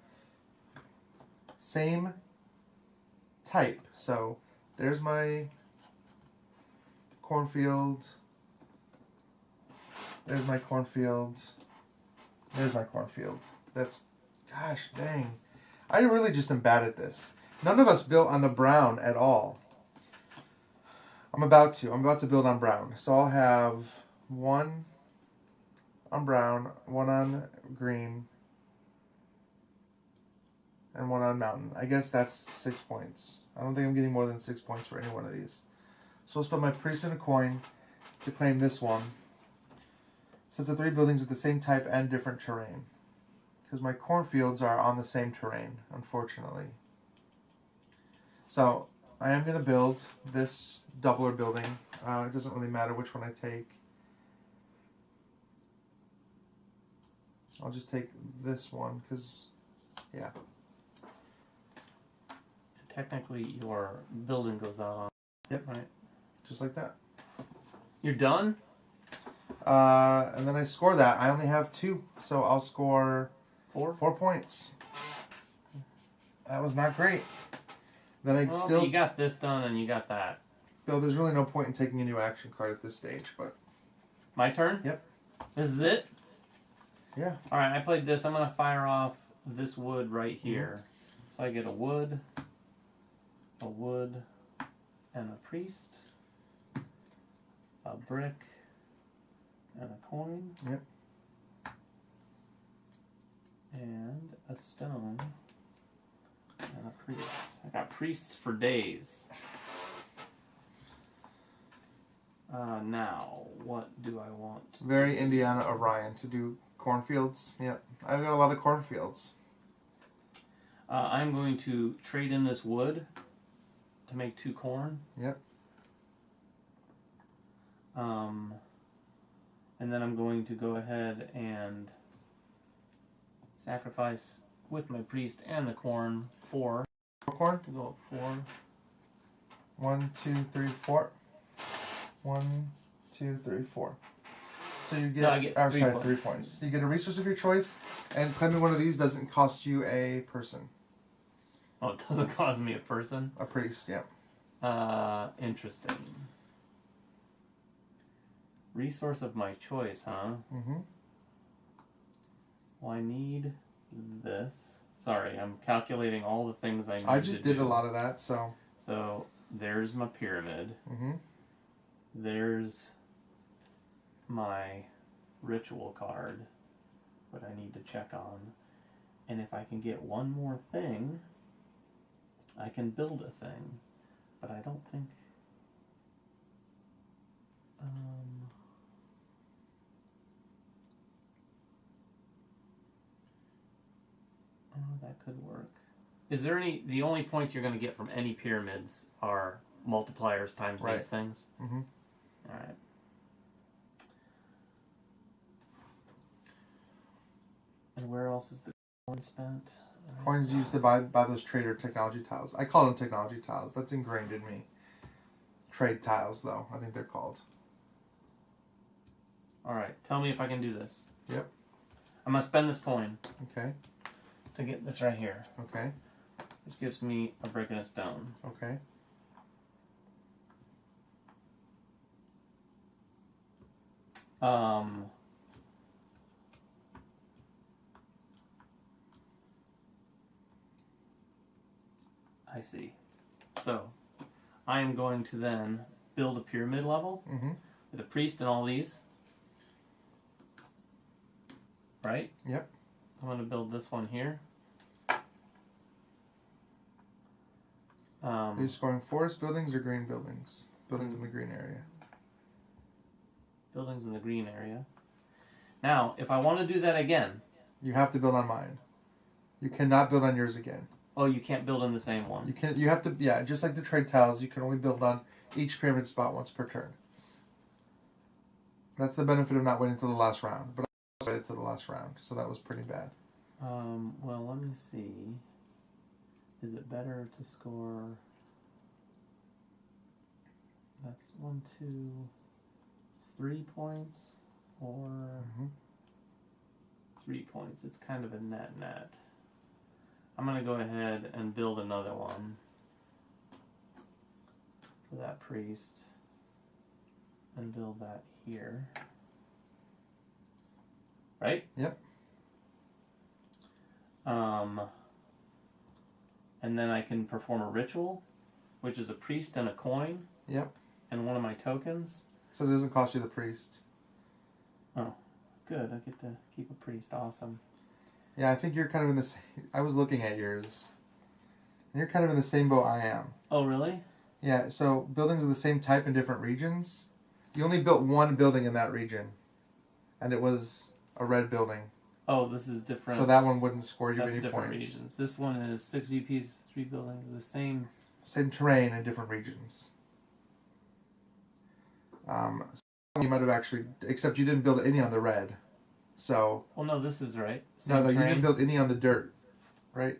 Same type. So, there's my cornfield. There's my cornfield. There's my cornfield. That's, gosh dang. I really just am bad at this. None of us built on the brown at all. I'm about to build on brown. So I'll have 1 on brown, 1 on green, and 1 on mountain. I guess that's 6 points. I don't think I'm getting more than 6 points for any one of these. So I'll spend my priest and a coin to claim this one. Sets of 3 buildings with the same type and different terrain. Because my cornfields are on the same terrain, unfortunately. So, I am going to build this doubler building. It doesn't really matter which one I take. I'll just take this one, because, yeah. Technically, your building goes out on... Yep. Right. Just like that. You're done? And then I score that. I only have 2, so I'll score... 4 points. That was not great. Then I well, still... you got this done and you got that. Though there's really no point in taking a new action card at this stage, but... My turn? Yep. This is it? Yeah. Alright, I played this. I'm going to fire off this wood right here. Mm-hmm. So I get a wood, and a priest, a brick, and a coin. Yep. And a stone, and a priest. I got priests for days. Now, what do I want? Very Indiana Orion to do cornfields. Yep. I've got a lot of cornfields. I'm going to trade in this wood to make 2 corn. Yep. And then I'm going to go ahead and sacrifice with my priest and the corn 4. Corn? To go up 4. 1, 2, 3, 4. 1, 2, 3, 4. So you get, no, I get 3 points. 3 points. You get a resource of your choice, and claiming one of these doesn't cost you a person. Oh, it doesn't cost me a person? A priest, yeah. Interesting. Resource of my choice, huh? Mm-hmm. Well, I need this. Sorry, I'm calculating all the things I need to do. I just did a lot of that, so... So, there's my pyramid. Mm-hmm. There's my ritual card, that I need to check on. And if I can get one more thing, I can build a thing, but I don't think... oh, that could work. Is there any... The only points you're going to get from any pyramids are multipliers times these things? Mm-hmm. All right. And where else is the coin spent? Right. Coins used to buy those trader technology tiles. I call them technology tiles. That's ingrained in me. Trade tiles, though. I think they're called. All right. Tell me if I can do this. Yep. I'm going to spend this coin. Okay. To get this right here. Okay. Which gives me a brick and a stone. Okay. I see. So, I am going to then build a pyramid level with a priest and all these. Right? Yep. I'm going to build this one here. Are you scoring forest buildings or green buildings? Buildings in the green area. Buildings in the green area. Now, if I want to do that again... You have to build on mine. You cannot build on yours again. Oh, you can't build in the same one. You can. You have to. Yeah, just like the trade tiles, you can only build on each pyramid spot once per turn. That's the benefit of not waiting until the last round. But I waited till the last round, so that was pretty bad. Well, let me see. Is it better to score? That's 1, 2, 3 points, or 3 points. It's kind of a net. I'm going to go ahead and build another one for that priest and build that here. Right? Yep. And then I can perform a ritual, which is a priest and a coin. Yep. And one of my tokens. So it doesn't cost you the priest. Oh, good. I get to keep a priest. Awesome. Yeah, I think you're kind of in the same... I was looking at yours. And you're kind of in the same boat I am. Oh, really? Yeah, so buildings of the same type in different regions. You only built one building in that region. And it was a red building. Oh, this is different. So that one wouldn't score you any different points. Regions. This one is 6 VPs, 3 buildings, the same... Same terrain in different regions. You might have actually... Except you didn't build any on the red. So... Well, no, this is right. Same terrain. You didn't build any on the dirt. Right?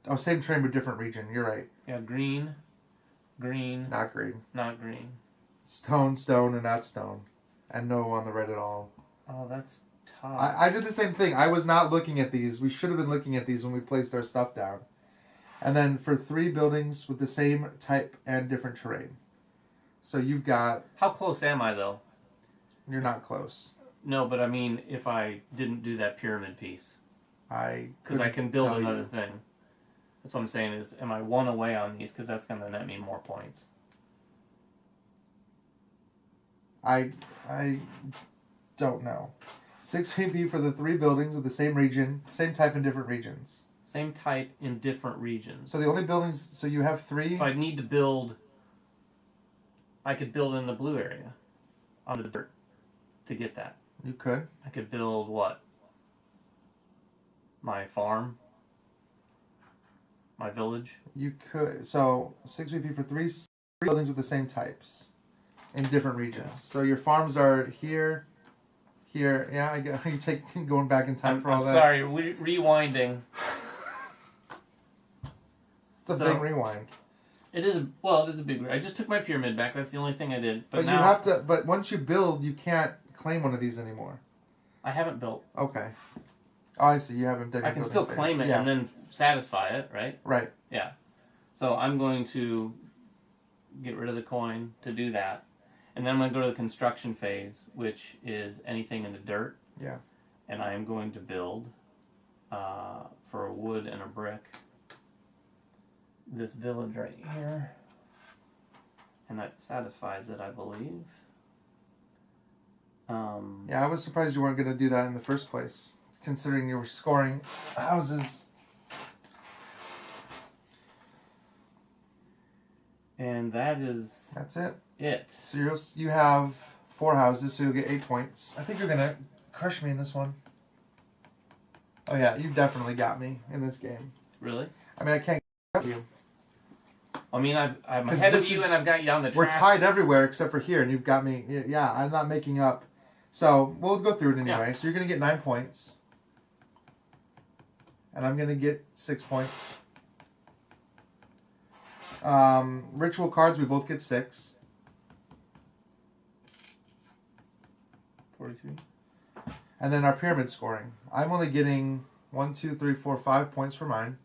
Oh, same terrain but different region. You're right. Yeah, green. Not green. Not green. Stone, and not stone. And no on the red at all. Oh, that's tough. I did the same thing. I was not looking at these. We should have been looking at these when we placed our stuff down. And then for 3 buildings with the same type and different terrain. So you've got... How close am I, though? You're not close. No, but I mean, if I didn't do that pyramid piece. Because I can build another thing. That's what I'm saying is, am I 1 away on these? Because that's going to net me more points. I don't know. 6 VP for the 3 buildings of the same region, same type in different regions. Same type in different regions. So the only buildings, so you have 3. So I'd need to build, I could build in the blue area, on the dirt, to get that. You could. I could build what? My farm? My village? You could. So 6 VP for 3 buildings with the same types in different regions. Yeah. So your farms are here. Yeah, I get you take going back in time for all that. I'm sorry, rewinding. It's a big rewind. It is. Well, it is a big. I just took my pyramid back. That's the only thing I did. But now, you have to. But once you build, you can't claim one of these anymore. I haven't built. Okay. Oh, I see. You haven't done. I can still claim it and then satisfy it, right? Right. Yeah. So I'm going to get rid of the coin to do that. And then I'm going to go to the construction phase, which is anything in the dirt. Yeah. And I am going to build, for a wood and a brick, this village right here. And that satisfies it, I believe. Yeah, I was surprised you weren't going to do that in the first place, considering you were scoring houses. And that's it. So you have 4 houses, so you'll get 8 points. I think you're going to crush me in this one. Oh, yeah, you've definitely got me in this game. Really? I mean, I can't get you. I mean, I'm ahead of you, and I've got you on the track. We're tied everywhere except for here, and you've got me. Yeah, I'm not making up. So we'll go through it anyway. Yeah. So you're going to get 9 points. And I'm going to get 6 points. Ritual cards, we both get 6. 42. And then our pyramid scoring. I'm only getting 1, 2, 3, 4, 5 points for mine.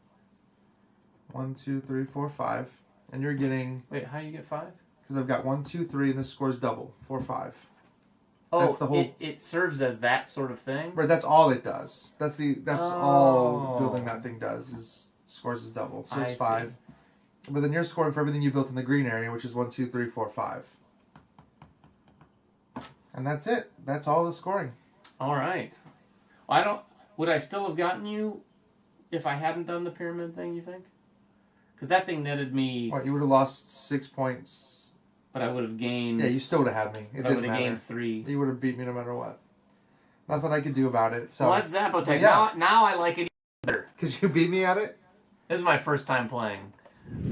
1, 2, 3, 4, 5. And you're getting... Wait, how do you get 5? Because I've got 1, 2, 3, and this score's double. 4, 5. Oh, that's the whole... it serves as that sort of thing? Right, that's all it does. That's all building that thing does, is scores is double. So it's 5. See. But then you're scoring for everything you built in the green area, which is 1, 2, 3, 4, 5. And that's it. That's all the scoring. All right. Well, would I still have gotten you if I hadn't done the pyramid thing, you think? Because that thing netted me... What, you would have lost 6 points. But I would have gained... Yeah, you still would have had me. It didn't matter. I would have gained 3. You would have beat me no matter what. Nothing I could do about it. So. Well, that's Zapotec. Yeah. Now I like it better. Because you beat me at it? This is my first time playing.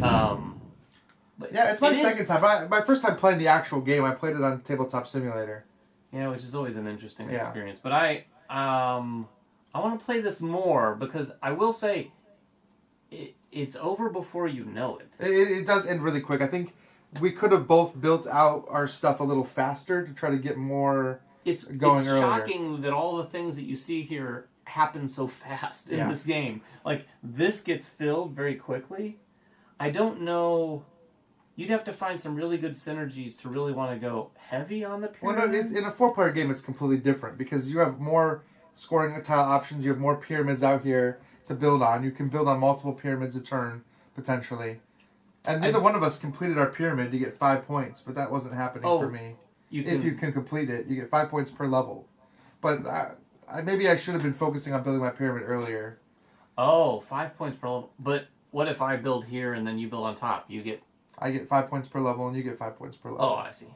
Yeah, it's my second time. My first time playing the actual game. I played it on Tabletop Simulator. Yeah, which is always an interesting experience. But I want to play this more because I will say it's over before you know it. It does end really quick. I think we could have both built out our stuff a little faster to try to get more going earlier. It's shocking that all the things that you see here happen so fast in this game. Like, this gets filled very quickly. I don't know... You'd have to find some really good synergies to really want to go heavy on the pyramid. Well, no, in a 4-player game, it's completely different because you have more scoring tile options. You have more pyramids out here to build on. You can build on multiple pyramids a turn, potentially. And neither one of us completed our pyramid to get 5 points, but that wasn't happening for me. If you can complete it, you get 5 points per level. But maybe I should have been focusing on building my pyramid earlier. Oh, 5 points per level. But what if I build here and then you build on top? I get 5 points per level, and you get 5 points per level. Oh, I see.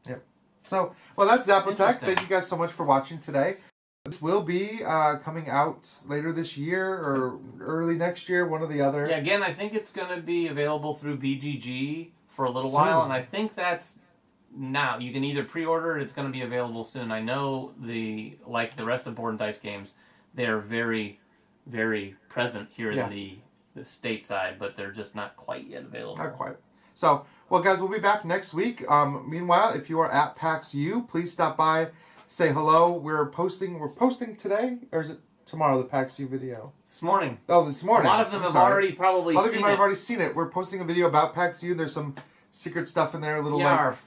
Yep. So, well, that's Zapotec. Thank you guys so much for watching today. This will be coming out later this year or early next year, one or the other. Yeah, again, I think it's going to be available through BGG for a little while, and I think that's now. You can either pre-order it, it's going to be available soon. I know like the rest of Board and Dice games, they're very, very present here in the stateside, but they're just not quite yet available. Not quite. So, well, guys, we'll be back next week. Meanwhile, if you are at PAX U, please stop by, say hello. We're posting today, or is it tomorrow, the PAX U video? This morning. Oh, this morning. A lot of them have already probably seen it. A lot of you might have already seen it. We're posting a video about PAX U. There's some secret stuff in there, our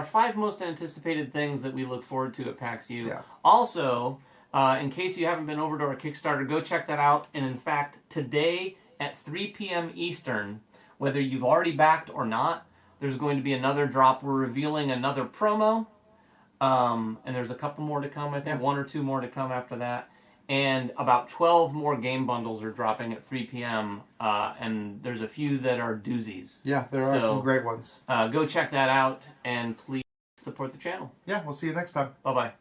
five most anticipated things that we look forward to at PAX U. Yeah. Also, in case you haven't been over to our Kickstarter, go check that out. And in fact, today at 3 p.m. Eastern, whether you've already backed or not, there's going to be another drop. We're revealing another promo. And there's a couple more to come, I think. 1 or 2 more to come after that. And about 12 more game bundles are dropping at 3 p.m. And there's a few that are doozies. Yeah, there are some great ones. Go check that out, and please support the channel. Yeah, we'll see you next time. Bye-bye.